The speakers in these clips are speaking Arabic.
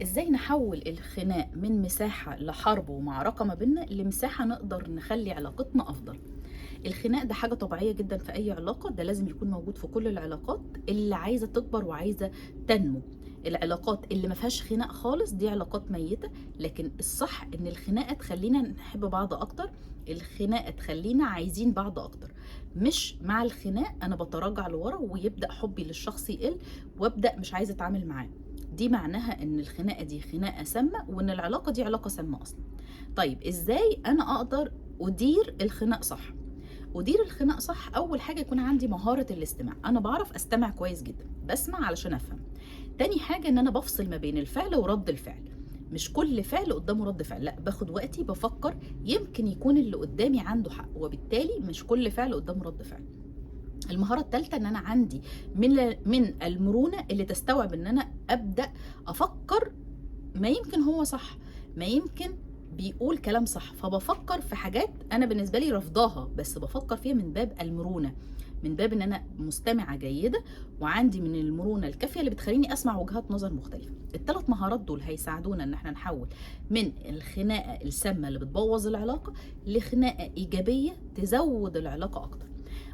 ازاي نحول الخناق من مساحة لحرب ومعركة ما بيننا لمساحة نقدر نخلي علاقتنا أفضل؟ الخناق ده حاجة طبيعية جدا في أي علاقة، ده لازم يكون موجود في كل العلاقات اللي عايزة تكبر وعايزة تنمو. العلاقات اللي ما فيهاش خناق خالص دي علاقات ميتة، لكن الصح إن الخناقة تخلينا نحب بعض أكتر، الخناقة تخلينا عايزين بعض أكتر. مش مع الخناق أنا بتراجع لورا ويبدأ حبي للشخص يقل وأبدأ مش عايزة أتعامل معاه. دي معناها ان الخناقه دي خناقه سامه وان العلاقه دي علاقه سامه اصلا. طيب ازاي انا اقدر ادير الخناق صح؟ ادير الخناق صح، اول حاجه يكون عندي مهاره الاستماع، انا بعرف استمع كويس جدا، بسمع علشان افهم. تاني حاجه ان انا بفصل ما بين الفعل ورد الفعل، مش كل فعل قدامه رد فعل، لا باخد وقتي بفكر، يمكن يكون اللي قدامي عنده حق وبالتالي مش كل فعل قدامه رد فعل. المهارة الثالثة ان انا عندي من المرونة اللي تستوعب ان انا ابدأ افكر، ما يمكن هو صح، ما يمكن بيقول كلام صح، فبفكر في حاجات انا بالنسبة لي رفضاها بس بفكر فيها من باب المرونة، من باب ان انا مستمعة جيدة وعندي من المرونة الكافية اللي بتخليني اسمع وجهات نظر مختلفة. الثلاث مهارات دول هيساعدونا ان احنا نحول من الخناقة السامة اللي بتبوظ العلاقة لخناقة ايجابية تزود العلاقة اكتر.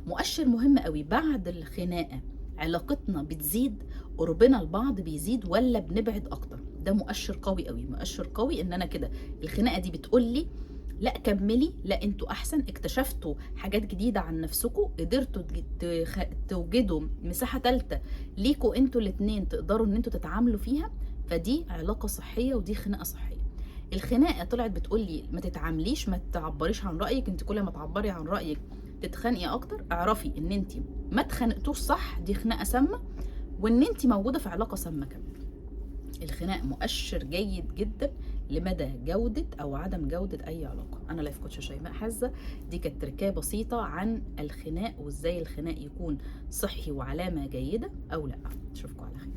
مؤشر مهم قوي بعد الخناقة، علاقتنا بتزيد، قربنا لبعض بيزيد ولا بنبعد اكتر؟ ده مؤشر قوي قوي، مؤشر قوي ان انا كده الخناقة دي بتقول لي لا كملي، لا انتوا احسن، اكتشفتوا حاجات جديدة عن نفسكم، قدرتوا توجدوا مساحة ثالثة ليكوا انتوا الاتنين تقدروا ان انتوا تتعاملوا فيها، فدي علاقة صحية ودي خناقة صحية. الخناقة طلعت بتقول لي ما تتعامليش، ما تعبريش عن رأيك، انت كل ما تعبري عن رأيك تتخانقي اكتر، اعرفي ان انت ما اتخانقتوش صح، دي خناقه سامه، وان انت موجوده في علاقه سامه كمان. الخناق مؤشر جيد جدا لمدى جوده او عدم جوده اي علاقه. انا لايف كوتش شيماء حزه، دي كانت تركية بسيطه عن الخناق وازاي الخناق يكون صحي وعلامه جيده او لا. اشوفكم على خير.